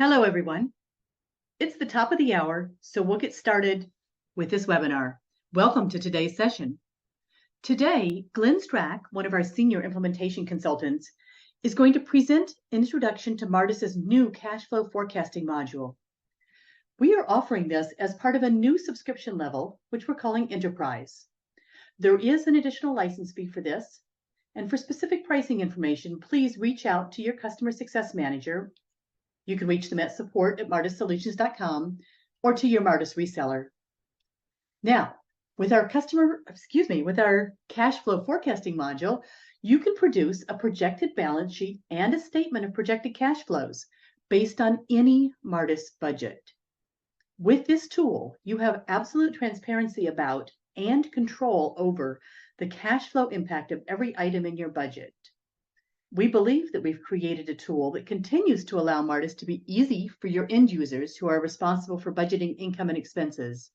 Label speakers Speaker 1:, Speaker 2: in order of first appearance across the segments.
Speaker 1: Hello, everyone. It's the top of the hour, so we'll get started with this webinar. Welcome to today's session. Today, Glenn Strack, one of our senior implementation consultants, is going to present an introduction to Martus's new cash flow forecasting module. We are offering this as part of a new subscription level, which we're calling Enterprise. There is an additional license fee for this, and for specific pricing information, please reach out to your customer success manager. You can reach them at support@martussolutions.com or to your Martus reseller. Now, with our cash flow forecasting module, you can produce a projected balance sheet and a statement of projected cash flows based on any Martus budget. With this tool, you have absolute transparency about and control over the cash flow impact of every item in your budget. We believe that we've created a tool that continues to allow Martus to be easy for your end users who are responsible for budgeting income and expenses.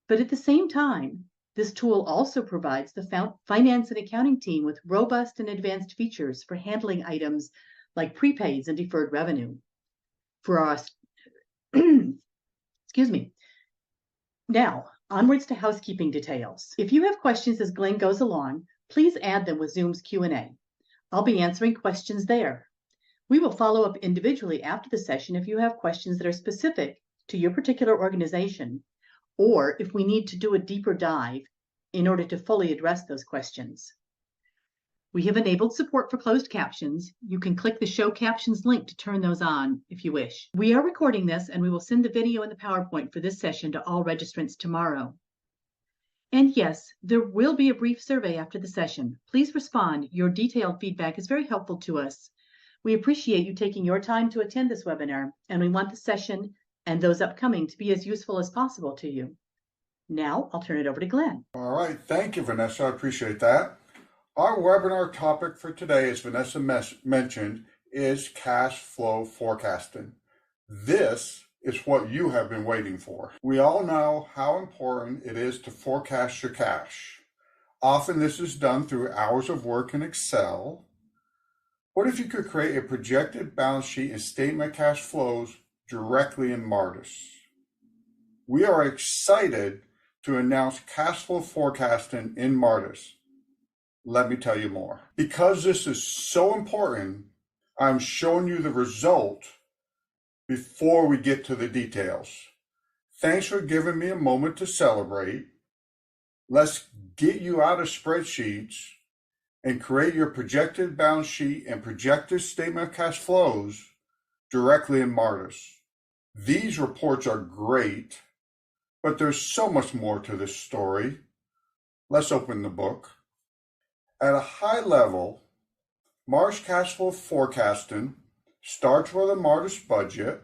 Speaker 1: But at the same time, this tool also provides the finance and accounting team with robust and advanced features for handling items like prepaids and deferred revenue. For us, excuse me. Now, onwards to housekeeping details. If you have questions as Glenn goes along, please add them with Zoom's Q&A. I'll be answering questions there. We will follow up individually after the session if you have questions that are specific to your particular organization, or if we need to do a deeper dive in order to fully address those questions. We have enabled support for closed captions. You can click the Show Captions link to turn those on if you wish. We are recording this, and we will send the video and the PowerPoint for this session to all registrants tomorrow. And yes, there will be a brief survey after the session. Please respond. Your detailed feedback is very helpful to us. We appreciate you taking your time to attend this webinar, and we want the session and those upcoming to be as useful as possible to you. Now, I'll turn it over to Glenn.
Speaker 2: All right, thank you, Vanessa. I appreciate that. Our webinar topic for today, as Vanessa mentioned, is cash flow forecasting. This is what you have been waiting for. We all know how important it is to forecast your cash. Often this is done through hours of work in Excel. What if you could create a projected balance sheet and statement of cash flows directly in Martus? We are excited to announce cash flow forecasting in Martus. Let me tell you more. Because this is so important, I'm showing you the result before we get to the details. Thanks for giving me a moment to celebrate. Let's get you out of spreadsheets and create your projected balance sheet and projected statement of cash flows directly in Martus. These reports are great, but there's so much more to this story. Let's open the book. At a high level, Martus cash flow forecasting starts with a Martus budget.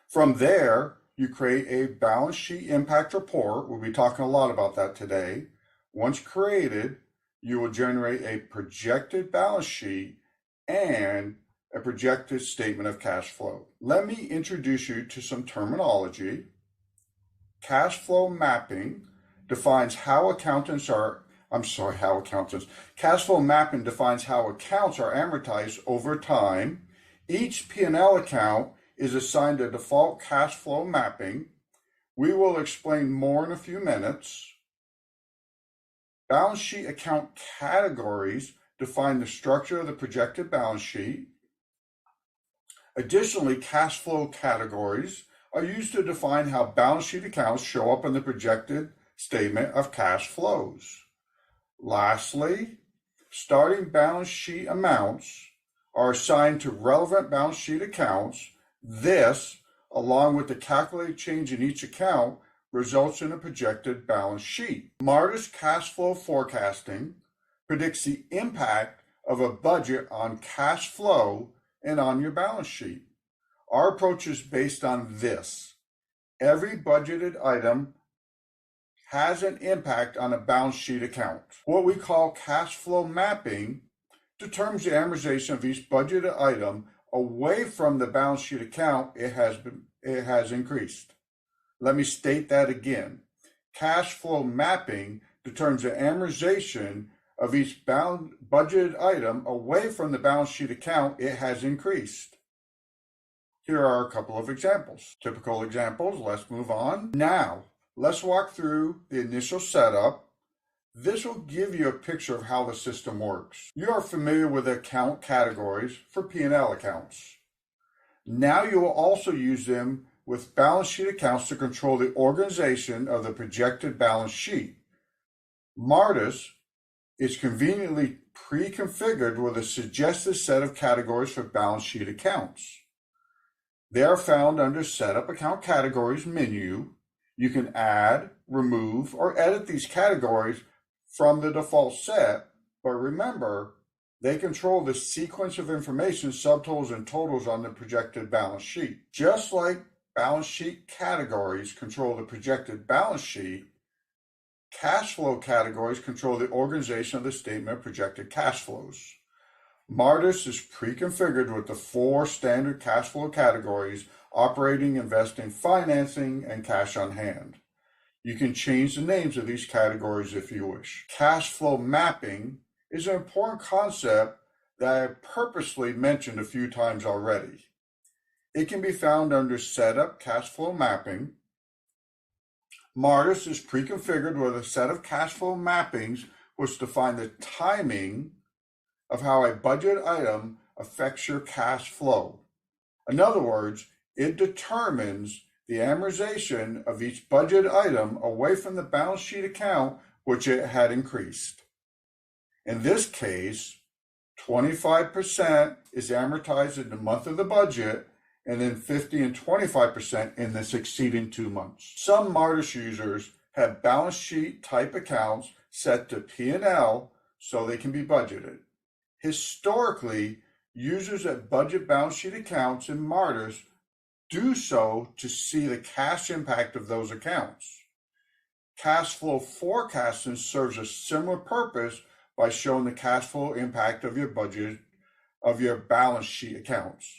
Speaker 2: From there, you create a balance sheet impact report. We'll be talking a lot about that today. Once created, you will generate a projected balance sheet and a projected statement of cash flow. Let me introduce you to some terminology. Cash flow mapping defines how accountants are Cash flow mapping defines how accounts are amortized over time. Each P&L account is assigned a default cash flow mapping. We will explain more in a few minutes. Balance sheet account categories define the structure of the projected balance sheet. Additionally, cash flow categories are used to define how balance sheet accounts show up in the projected statement of cash flows. Lastly, starting balance sheet amounts are assigned to relevant balance sheet accounts. This, along with the calculated change in each account, results in a projected balance sheet. Martus cash flow forecasting predicts the impact of a budget on cash flow and on your balance sheet. Our approach is based on this. Every budgeted item has an impact on a balance sheet account. What we call cash flow mapping determines the amortization of each budgeted item away from the balance sheet account it has increased. Let me state that again. Cash flow mapping determines the amortization of each budgeted item away from the balance sheet account it has increased. Here are a couple of examples. Typical examples, let's move on. Now, let's walk through the initial setup. This will give you a picture of how the system works. You are familiar with account categories for P&L accounts. Now you will also use them with balance sheet accounts to control the organization of the projected balance sheet. Martus is conveniently pre-configured with a suggested set of categories for balance sheet accounts. They are found under Setup Account Categories menu. You can add, remove, or edit these categories from the default set, but remember, they control the sequence of information, subtotals, and totals on the projected balance sheet. Just like balance sheet categories control the projected balance sheet, cash flow categories control the organization of the statement of projected cash flows. Martus is pre-configured with the 4 standard cash flow categories: operating, investing, financing, and cash on hand. You can change the names of these categories if you wish. Cash flow mapping is an important concept that I have purposely mentioned a few times already. It can be found under Setup Cash Flow Mapping. Martus is pre-configured with a set of cash flow mappings which define the timing of how a budget item affects your cash flow. In other words, it determines the amortization of each budget item away from the balance sheet account which it had increased. In this case, 25% is amortized in the month of the budget, and then 50 and 25% in the succeeding 2 months. Some Martus users have balance sheet type accounts set to P&L so they can be budgeted. Historically, users that budget balance sheet accounts in Martus do so to see the cash impact of those accounts. Cash flow forecasting serves a similar purpose by showing the cash flow impact of your budget of your balance sheet accounts.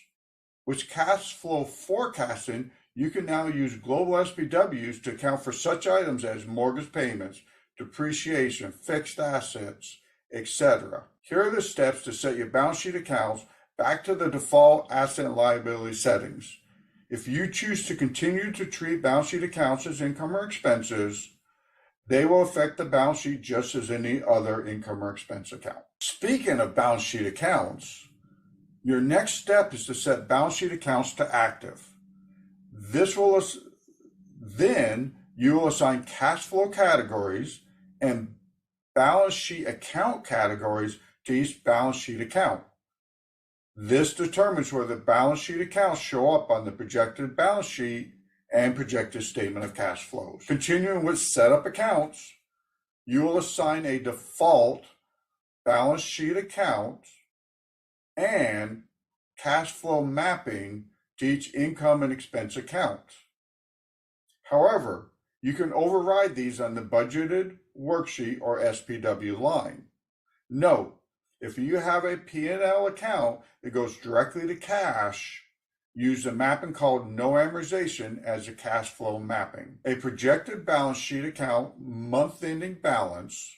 Speaker 2: With cash flow forecasting, you can now use global SPWs to account for such items as mortgage payments, depreciation, fixed assets, etc. Here are the steps to set your balance sheet accounts back to the default asset and liability settings. If you choose to continue to treat balance sheet accounts as income or expenses, they will affect the balance sheet just as any other income or expense account. Speaking of balance sheet accounts, your next step is to set balance sheet accounts to active. Then you will assign cash flow categories and balance sheet account categories to each balance sheet account. This determines where the balance sheet accounts show up on the projected balance sheet and projected statement of cash flows. Continuing with setup accounts, you will assign a default balance sheet account and cash flow mapping to each income and expense account. However, you can override these on the budgeted worksheet or SPW line. Note, if you have a P&L account that goes directly to cash, use a mapping called no amortization as a cash flow mapping. A projected balance sheet account month-ending balance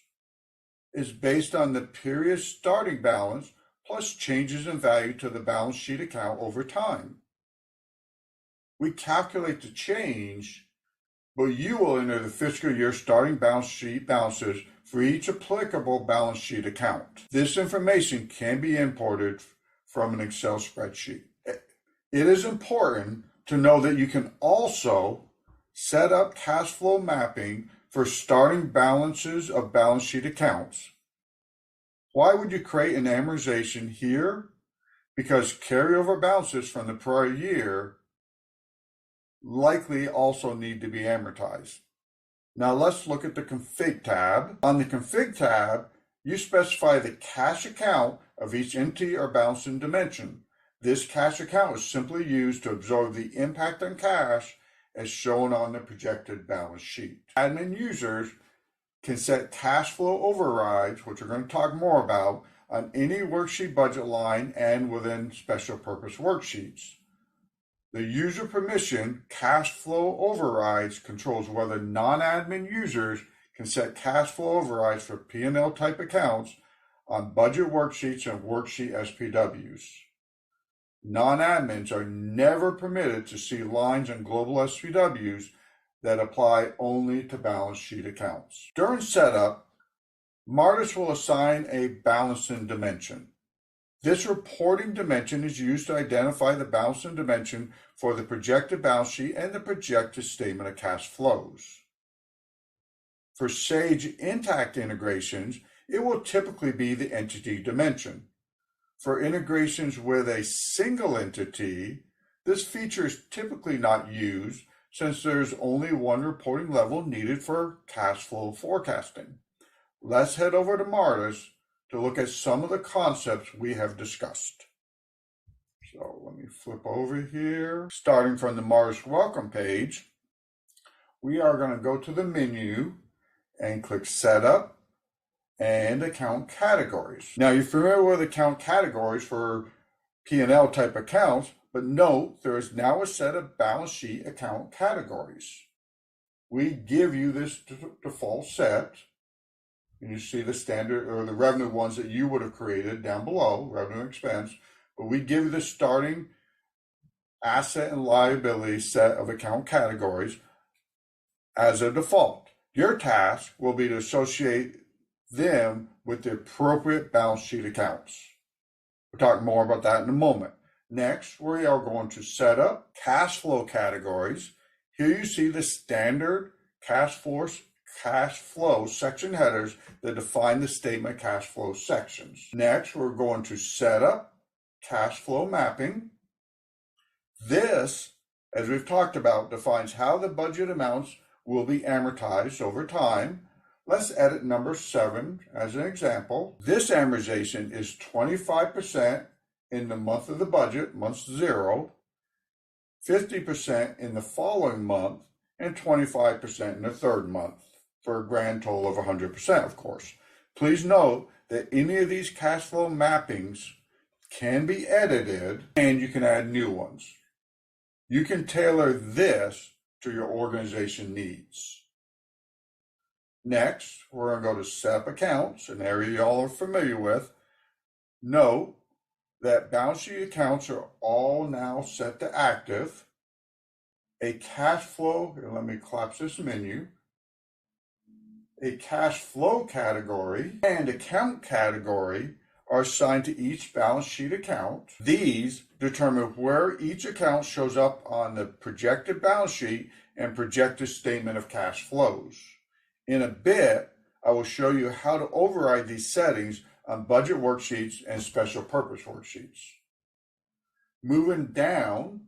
Speaker 2: is based on the period starting balance plus changes in value to the balance sheet account over time. We calculate the change, but you will enter the fiscal year starting balance sheet balances for each applicable balance sheet account. This information can be imported from an Excel spreadsheet. It is important to know that you can also set up cash flow mapping for starting balances of balance sheet accounts. Why would you create an amortization here? Because carryover balances from the prior year likely also need to be amortized. Now let's look at the Config tab. On the Config tab, you specify the cash account of each entity or balance in dimension. This cash account is simply used to absorb the impact on cash as shown on the projected balance sheet. Admin users can set cash flow overrides, which we're going to talk more about, on any worksheet budget line and within special purpose worksheets. The user permission cash flow overrides controls whether non-admin users can set cash flow overrides for P&L type accounts on budget worksheets and worksheet SPWs. Non-admins are never permitted to see lines in global SPWs that apply only to balance sheet accounts. During setup, Martus will assign a balancing dimension. This reporting dimension is used to identify the balancing dimension for the projected balance sheet and the projected statement of cash flows. For Sage Intact integrations, it will typically be the entity dimension. For integrations with a single entity, this feature is typically not used since there's only one reporting level needed for cash flow forecasting. Let's head over to Martus to look at some of the concepts we have discussed. So let me flip over here. Starting from the Martus welcome page, we are going to go to the menu and click Setup and Account Categories. Now you're familiar with account categories for P&L type accounts, but note there is now a set of balance sheet account categories. We give you this default set, and you see the standard or the revenue ones that you would have created down below, revenue and expense, but we give you the starting asset and liability set of account categories as a default. Your task will be to associate them with the appropriate balance sheet accounts. We'll talk more about that in a moment. Next, we are going to set up cash flow categories. Here you see the standard cash flow section headers that define the statement cash flow sections. Next, we're going to set up cash flow mapping. This, as we've talked about, defines how the budget amounts will be amortized over time. Let's edit number 7 as an example. This amortization is 25% in the month of the budget, month 0, 50% in the following month, and 25% in the third month, for a grand total of 100%, of course. Please note that any of these cash flow mappings can be edited, and you can add new ones. You can tailor this to your organization needs. Next, we're going to go to Set Up Accounts, an area y'all are familiar with. Note that balance sheet accounts are all now set to active. A cash flow, here, let me collapse this menu. A cash flow category and account category are assigned to each balance sheet account. These determine where each account shows up on the projected balance sheet and projected statement of cash flows. In a bit, I will show you how to override these settings on budget worksheets and special purpose worksheets. Moving down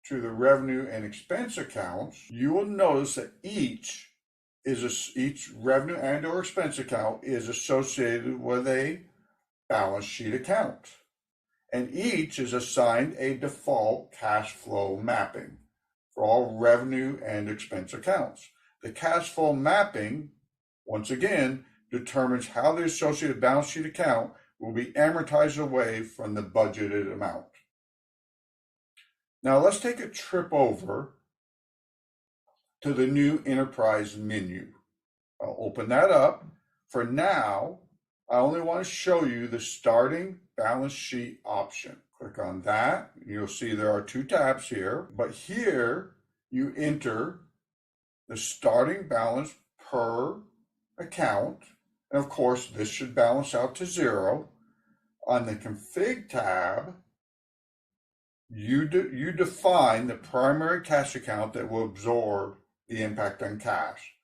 Speaker 2: to the revenue and expense accounts, you will notice that each revenue and or expense account is associated with a balance sheet account, and each is assigned a default cash flow mapping for all revenue and expense accounts. The cash flow mapping, once again, determines how the associated balance sheet account will be amortized away from the budgeted amount. Now let's take a trip over to the new enterprise menu. I'll open that up. For now, I only want to show you the starting balance sheet option. Click on that. You'll see there are 2 tabs here, but here you enter the starting balance per account. And of course, this should balance out to 0. On the config tab, you define the primary cash account that will absorb the impact on cash.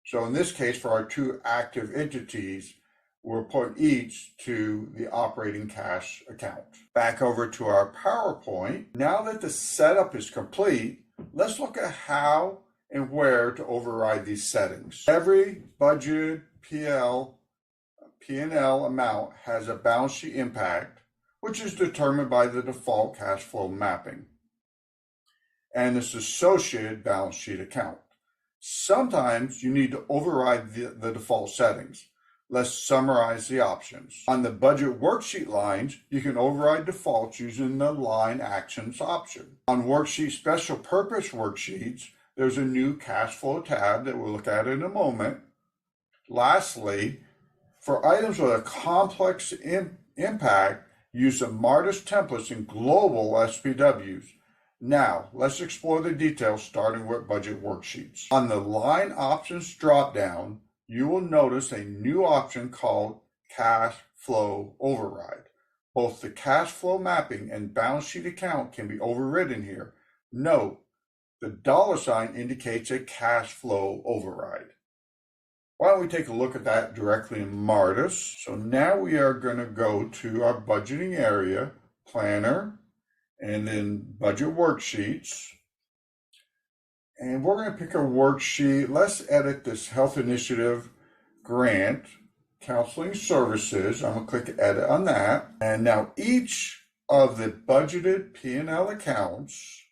Speaker 2: So in this case, for our 2 active entities, we'll put each to the operating cash account. Back over to our PowerPoint. Now that the setup is complete, let's look at how and where to override these settings. Every budget P&L amount has a balance sheet impact, which is determined by the default cash flow mapping and its associated balance sheet account. Sometimes you need to override the default settings. Let's summarize the options. On the budget worksheet lines, you can override defaults using the line actions option. On worksheet special purpose worksheets, there's a new cash flow tab that we'll look at in a moment. Lastly, for items with a complex impact, use the Martus templates in global SPWs. Now, let's explore the details starting with budget worksheets. On the line options dropdown, you will notice a new option called cash flow override. Both the cash flow mapping and balance sheet account can be overridden here. Note, the $ indicates a cash flow override. Why don't we take a look at that directly in Martus? So now we are going to go to our budgeting area, planner, and then budget worksheets. And we're going to pick a worksheet. Let's edit this health initiative grant, counseling services. I'm going to click edit on that. And now each of the budgeted P&L accounts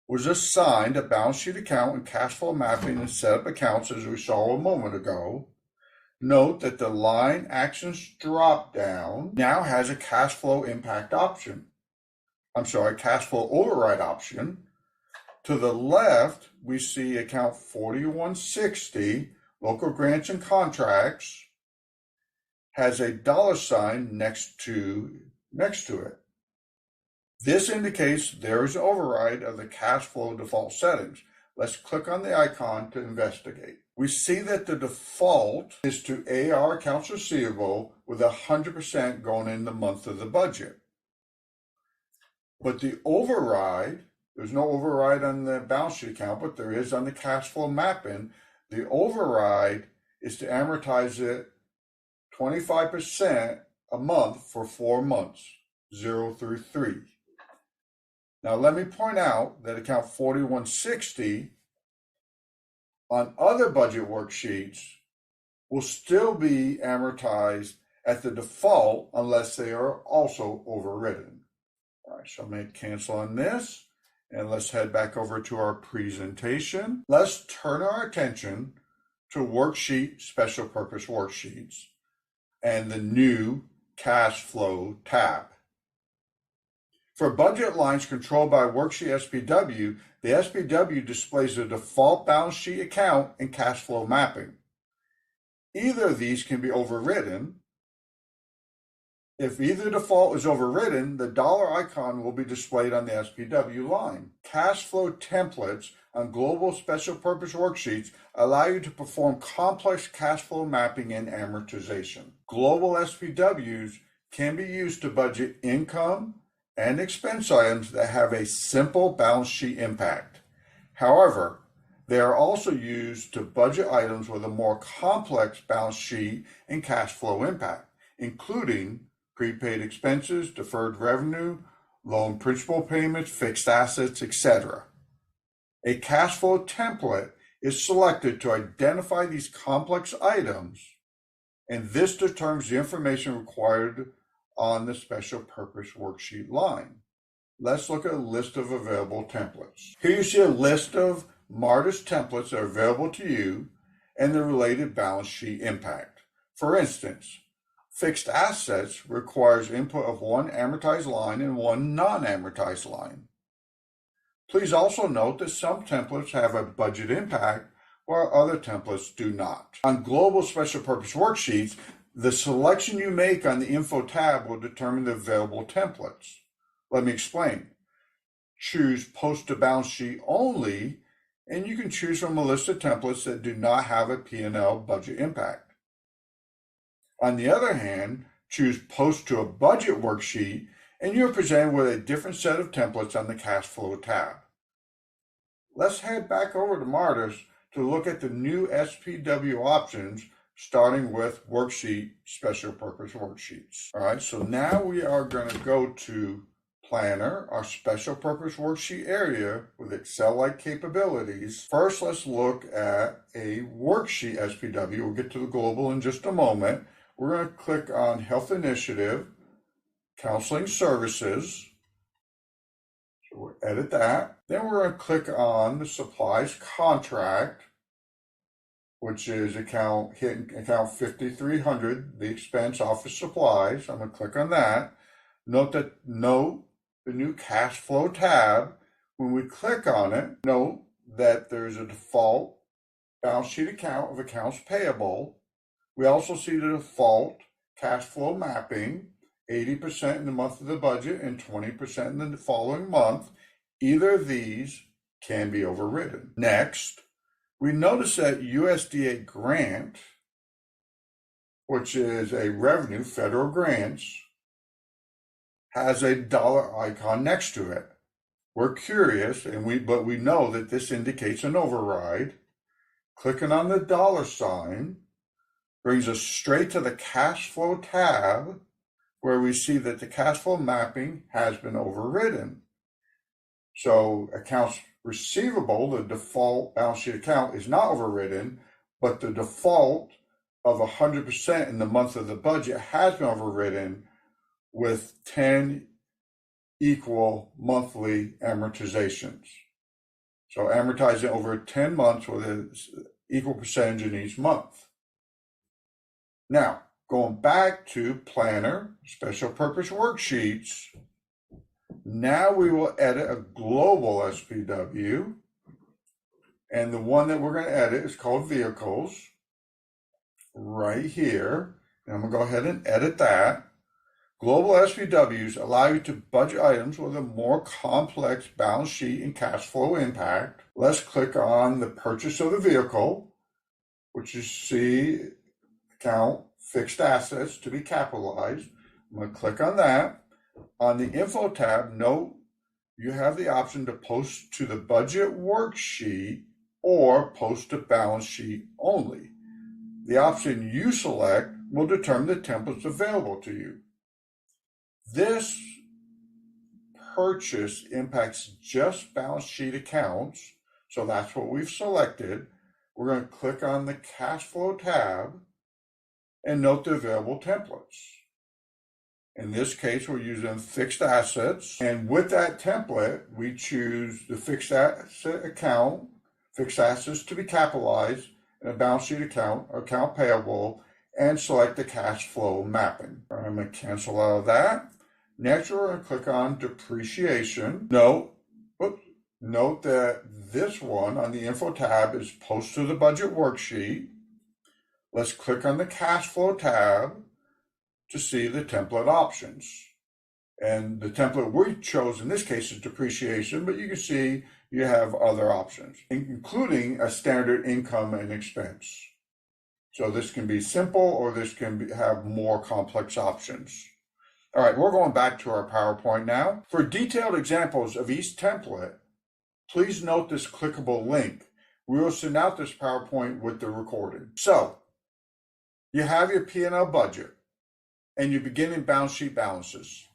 Speaker 2: was assigned a balance sheet account and cash flow mapping and setup accounts, as we saw a moment ago. Note that the line actions drop down now has a cash flow impact option. Cash flow override option. To the left, we see account 4160, local grants and contracts, has a $ next to it. This indicates there is an override of the cash flow default settings. Let's click on the icon to investigate. We see that the default is to AR accounts receivable with 100% going in the month of the budget. But the override, there's no override on the balance sheet account, but there is on the cash flow mapping. The override is to amortize it 25% a month for 4 months, 0 through 3. Now, let me point out that account 4160 on other budget worksheets will still be amortized at the default unless they are also overridden. All right, so I'm going to cancel on this, and let's head back over to our presentation. Let's turn our attention to worksheet, special purpose worksheets, and the new cash flow tab. For budget lines controlled by Worksheet SPW, the SPW displays the default balance sheet account and cash flow mapping. Either of these can be overridden. If either default is overridden, the $ icon will be displayed on the SPW line. Cash flow templates on global special purpose worksheets allow you to perform complex cash flow mapping and amortization. Global SPWs can be used to budget income and expense items that have a simple balance sheet impact. However, they are also used to budget items with a more complex balance sheet and cash flow impact, including prepaid expenses, deferred revenue, loan principal payments, fixed assets, etc. A cash flow template is selected to identify these complex items, and this determines the information required on the special purpose worksheet line. Let's look at a list of available templates. Here you see a list of Martus templates that are available to you and the related balance sheet impact. For instance, fixed assets requires input of one amortized line and one non-amortized line. Please also note that some templates have a budget impact while other templates do not. On global special purpose worksheets, the selection you make on the Info tab will determine the available templates. Let me explain. Choose Post to Balance Sheet Only, and you can choose from a list of templates that do not have a P&L budget impact. On the other hand, choose Post to a Budget Worksheet, and you're presented with a different set of templates on the Cash Flow tab. Let's head back over to Martus to look at the new SPW options, starting with Worksheet Special Purpose Worksheets. All right, so now we are going to go to Planner, our Special Purpose Worksheet area with Excel-like capabilities. First, let's look at a Worksheet SPW. We'll get to the global in just a moment. We're going to click on Health Initiative, Counseling Services. So we'll edit that. Then we're going to click on the Supplies Contract, which is account 5300, the expense office supplies. I'm going to click on that. Note the new cash flow tab. When we click on it, note that there's a default balance sheet account of accounts payable. We also see the default cash flow mapping 80% in the month of the budget and 20% in the following month, either of these can be overridden. Next, we notice that USDA grant, which is a revenue, federal grants, has a dollar icon next to it. We're curious, but we know that this indicates an override. Clicking on the dollar sign brings us straight to the cash flow tab, where we see that the cash flow mapping has been overridden. So accounts receivable, the default balance sheet account, is not overridden, but the default of 100% in the month of the budget has been overridden with 10 equal monthly amortizations. So amortizing over 10 months with an equal percentage in each month. Now, going back to Planner, Special Purpose Worksheets, now we will edit a global SPW, and the one that we're going to edit is called Vehicles, right here. And I'm going to go ahead and edit that. Global SPWs allow you to budget items with a more complex balance sheet and cash flow impact. Let's click on the purchase of the vehicle, which you see account fixed assets to be capitalized. I'm going to click on that. On the info tab, note you have the option to post to the budget worksheet or post to balance sheet only. The option you select will determine the templates available to you. This purchase impacts just balance sheet accounts, so that's what we've selected. We're going to click on the cash flow tab and note the available templates. In this case, we're using fixed assets, and with that template, we choose the fixed asset account, fixed assets to be capitalized, and a balance sheet account payable, and select the cash flow mapping. I'm going to cancel out of that. Next, we're going to click on depreciation. Note that this one on the info tab is post to the budget worksheet. Let's click on the cash flow tab to see the template options. And the template we chose in this case is depreciation, but you can see you have other options, including a standard income and expense. So this can be simple, or this can have more complex options. All right, we're going back to our PowerPoint now. For detailed examples of each template, please note this clickable link. We will send out this PowerPoint with the recording. So, you have your P&L budget, and you begin in balance sheet balances.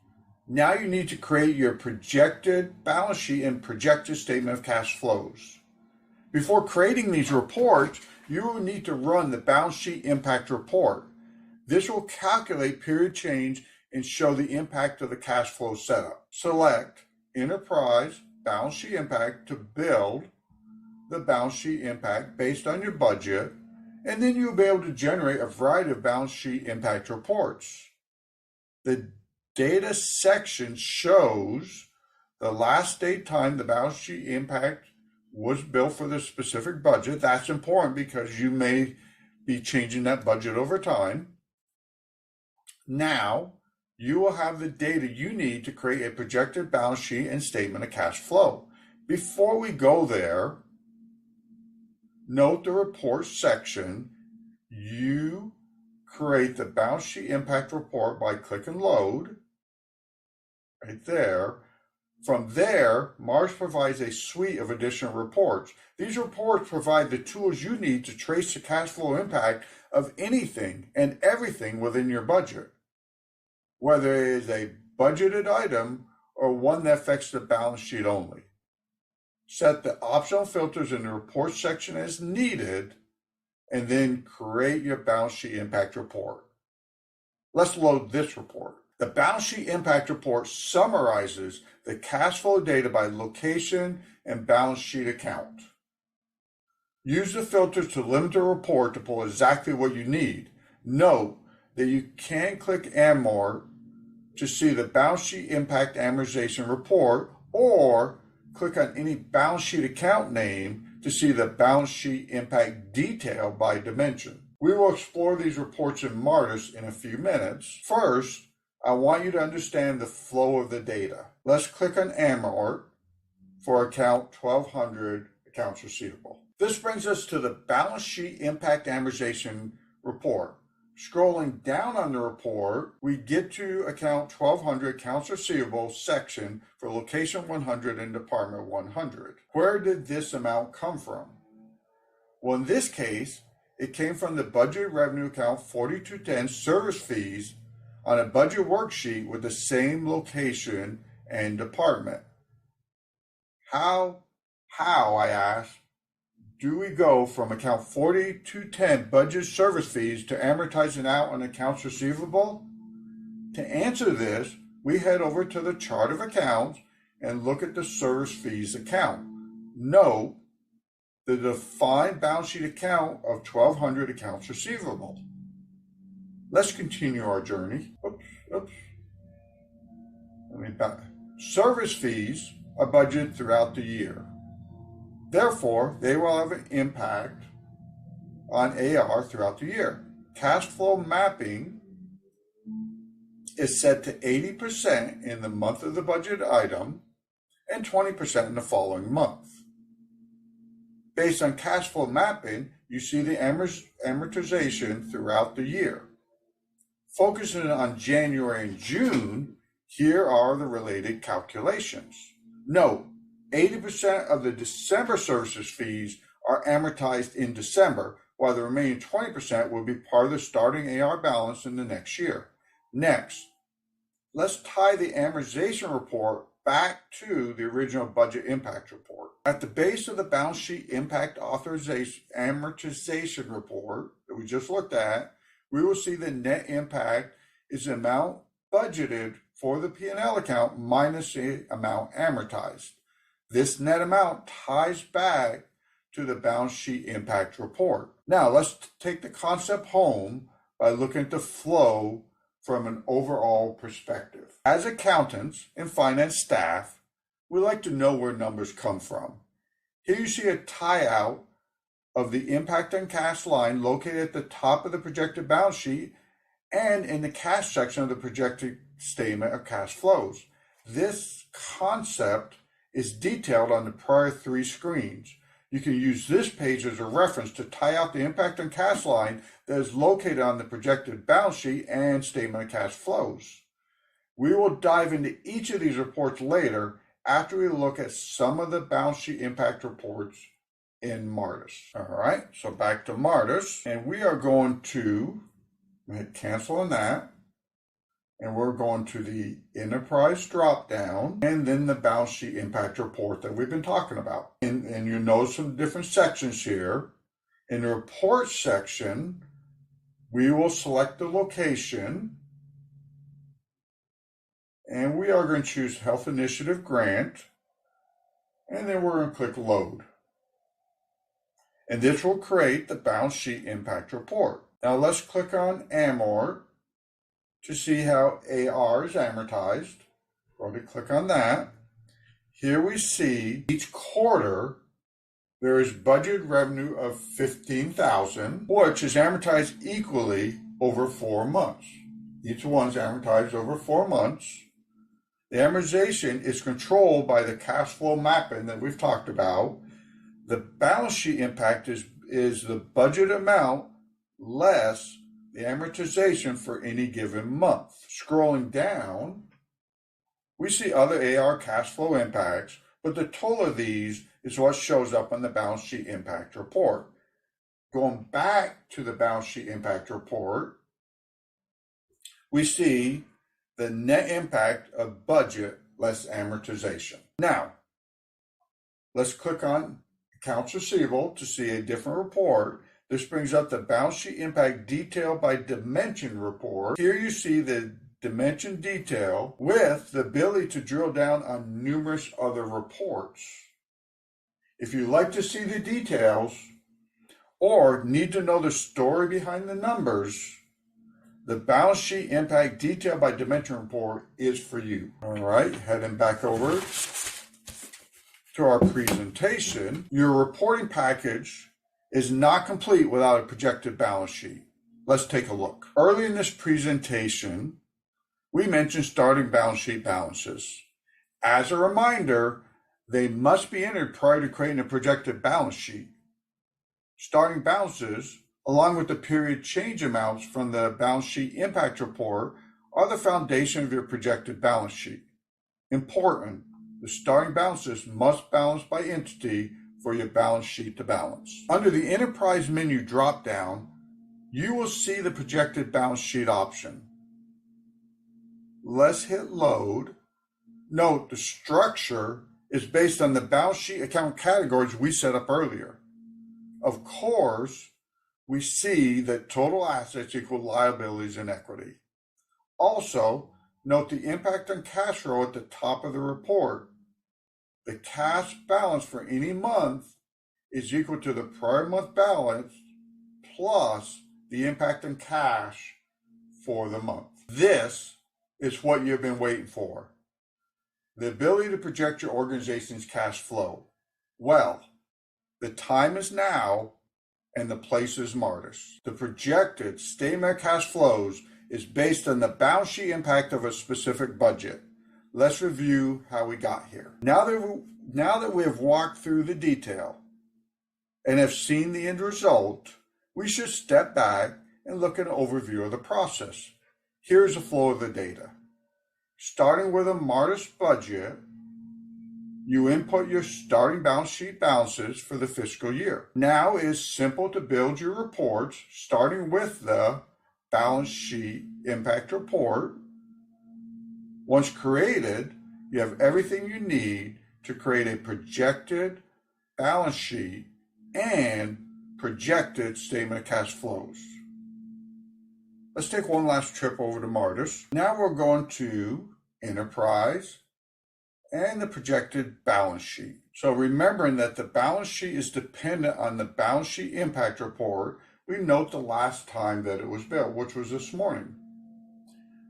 Speaker 2: Now you need to create your projected balance sheet and projected statement of cash flows. Before creating these reports, you will need to run the balance sheet impact report. This will calculate period change and show the impact of the cash flow setup. Select Enterprise Balance Sheet Impact to build the balance sheet impact based on your budget, and then you'll be able to generate a variety of balance sheet impact reports. The data section shows the last date time the balance sheet impact was built for the specific budget. That's important because you may be changing that budget over time. Now, you will have the data you need to create a projected balance sheet and statement of cash flow. Before we go there, note the report section. You create the balance sheet impact report by clicking load, right there. From there, Martus provides a suite of additional reports. These reports provide the tools you need to trace the cash flow impact of anything and everything within your budget, whether it is a budgeted item or one that affects the balance sheet only. Set the optional filters in the report section as needed, and then create your balance sheet impact report. Let's load this report. The balance sheet impact report summarizes the cash flow data by location and balance sheet account. Use the filters to limit the report to pull exactly what you need. Note that you can click Amort to see the balance sheet impact amortization report, or click on any balance sheet account name to see the balance sheet impact detail by dimension. We will explore these reports in Martus in a few minutes. First, I want you to understand the flow of the data. Let's click on amort for account 1200 accounts receivable. This brings us to the balance sheet impact amortization report. Scrolling down on the report, we get to account 1200 accounts receivable section for location 100 and department 100. Where did this amount come from? Well, in this case, it came from the budget revenue account 4210 service fees on a budget worksheet with the same location and department. How, I ask, do we go from account 4210 budget service fees to amortizing out on accounts receivable? To answer this, we head over to the chart of accounts and look at the service fees account. Note the defined balance sheet account of 1200 accounts receivable. Let's continue our journey. Service fees are budgeted throughout the year. Therefore, they will have an impact on AR throughout the year. Cash flow mapping is set to 80% in the month of the budget item and 20% in the following month. Based on cash flow mapping, you see the amortization throughout the year. Focusing on January and June, here are the related calculations. Note, 80% of the December services fees are amortized in December, while the remaining 20% will be part of the starting AR balance in the next year. Next, let's tie the amortization report back to the original budget impact report. At the base of the balance sheet impact amortization report that we just looked at, we will see the net impact is the amount budgeted for the P&L account minus the amount amortized. This net amount ties back to the balance sheet impact report. Now let's take the concept home by looking at the flow from an overall perspective. As accountants and finance staff, we like to know where numbers come from. Here you see a tie out of the impact on cash line located at the top of the projected balance sheet and in the cash section of the projected statement of cash flows. This concept is detailed on the prior 3 screens. You can use this page as a reference to tie out the impact on cash line that is located on the projected balance sheet and statement of cash flows. We will dive into each of these reports later after we look at some of the balance sheet impact reports in Martus. All right, so back to Martus, and we are going to hit cancel on that. And we're going to the enterprise drop down and then the balance sheet impact report that we've been talking about. And you notice some different sections here. In the report section, we will select the location and we are going to choose Health Initiative Grant. And then we're going to click load. And this will create the balance sheet impact report. Now let's click on amort to see how AR is amortized. Go to click on that. Here we see each quarter there is budget revenue of $15,000, which is amortized equally over 4 months. Each one's amortized over 4 months. The amortization is controlled by the cash flow mapping that we've talked about. The balance sheet impact is the budget amount less the amortization for any given month. Scrolling down, we see other AR cash flow impacts, but the total of these is what shows up on the balance sheet impact report. Going back to the balance sheet impact report, we see the net impact of budget less amortization. Now, let's click on accounts receivable to see a different report. This brings up the balance sheet impact detail by dimension report. Here you see the dimension detail with the ability to drill down on numerous other reports. If you'd like to see the details or need to know the story behind the numbers, the balance sheet impact detail by dimension report is for you. All right, heading back over to our presentation. Your reporting package is not complete without a projected balance sheet. Let's take a look. Early in this presentation, we mentioned starting balance sheet balances. As a reminder, they must be entered prior to creating a projected balance sheet. Starting balances, along with the period change amounts from the balance sheet impact report, are the foundation of your projected balance sheet. Important, the starting balances must balance by entity for your balance sheet to balance. Under the Enterprise menu drop-down, you will see the projected balance sheet option. Let's hit load. Note the structure is based on the balance sheet account categories we set up earlier. Of course, we see that total assets equal liabilities and equity. Also, note the impact on cash flow at the top of the report. The cash balance for any month is equal to the prior month balance plus the impact on cash for the month. This is what you've been waiting for. The ability to project your organization's cash flow. Well, the time is now and the place is Martus. The projected statement of cash flows is based on the balance sheet impact of a specific budget. Let's review how we got here. Now that we have walked through the detail and have seen the end result, we should step back and look at an overview of the process. Here's the flow of the data. Starting with a Martus budget, you input your starting balance sheet balances for the fiscal year. Now it is simple to build your reports, starting with the balance sheet impact report. Once created, you have everything you need to create a projected balance sheet and projected statement of cash flows. Let's take one last trip over to Martus. Now we're going to Enterprise and the projected balance sheet. So remembering that the balance sheet is dependent on the balance sheet impact report, we note the last time that it was built, which was this morning.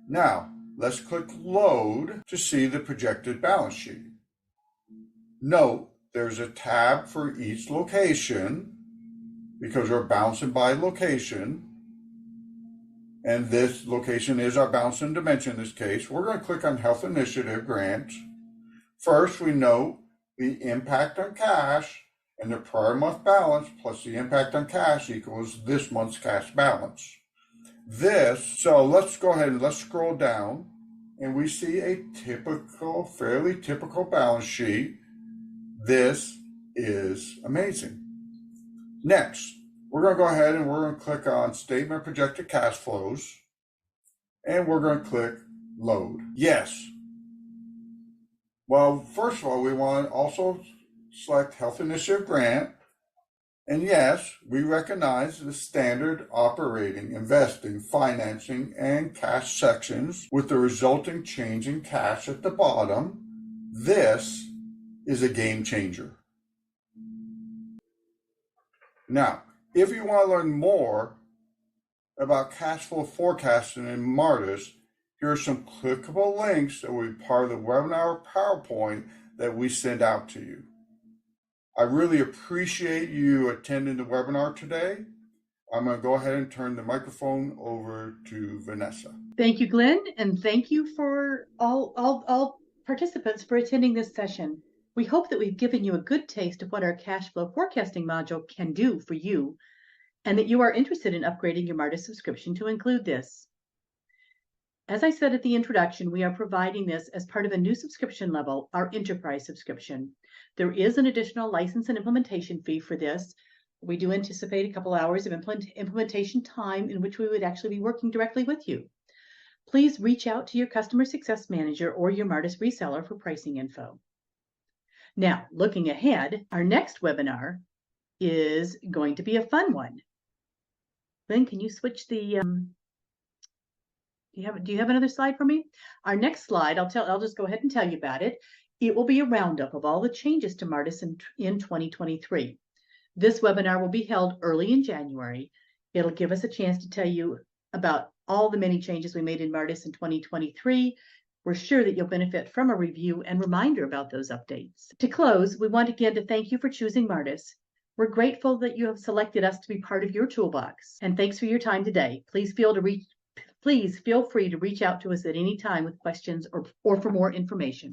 Speaker 2: Now, let's click Load to see the projected balance sheet. Note there's a tab for each location because we're balancing by location. And this location is our balance and dimension in this case. We're going to click on Health Initiative Grant. First, we note the impact on cash and the prior month balance plus the impact on cash equals this month's cash balance. So let's go ahead and let's scroll down and we see a fairly typical balance sheet. This is amazing. Next, we're going to go ahead and we're going to click on Statement Projected Cash Flows and we're going to click Load. Yes. Well, first of all, we want to also select Health Initiative Grant. And yes, we recognize the standard operating, investing, financing, and cash sections with the resulting change in cash at the bottom. This is a game changer. Now, if you want to learn more about cash flow forecasting in Martus, here are some clickable links that will be part of the webinar PowerPoint that we send out to you. I really appreciate you attending the webinar today. I'm going to go ahead and turn the microphone over to Vanessa.
Speaker 1: Thank you, Glenn, and thank you for all participants for attending this session. We hope that we've given you a good taste of what our cash flow forecasting module can do for you, and that you are interested in upgrading your Martus subscription to include this. As I said at the introduction, we are providing this as part of a new subscription level, our Enterprise subscription. There is an additional license and implementation fee for this. We do anticipate a couple hours of implementation time in which we would actually be working directly with you. Please reach out to your customer success manager or your Martus reseller for pricing info. Now, looking ahead, our next webinar is going to be a fun one. Glenn, can you switch the do you have another slide for me? Our next slide, I'll just go ahead and tell you about it. It will be a roundup of all the changes to Martus in 2023. This webinar will be held early in January. It'll give us a chance to tell you about all the many changes we made in Martus in 2023. We're sure that you'll benefit from a review and reminder about those updates. To close, we want again to thank you for choosing Martus. We're grateful that you have selected us to be part of your toolbox. And thanks for your time today. Please feel Please feel free to reach out to us at any time with questions or for more information.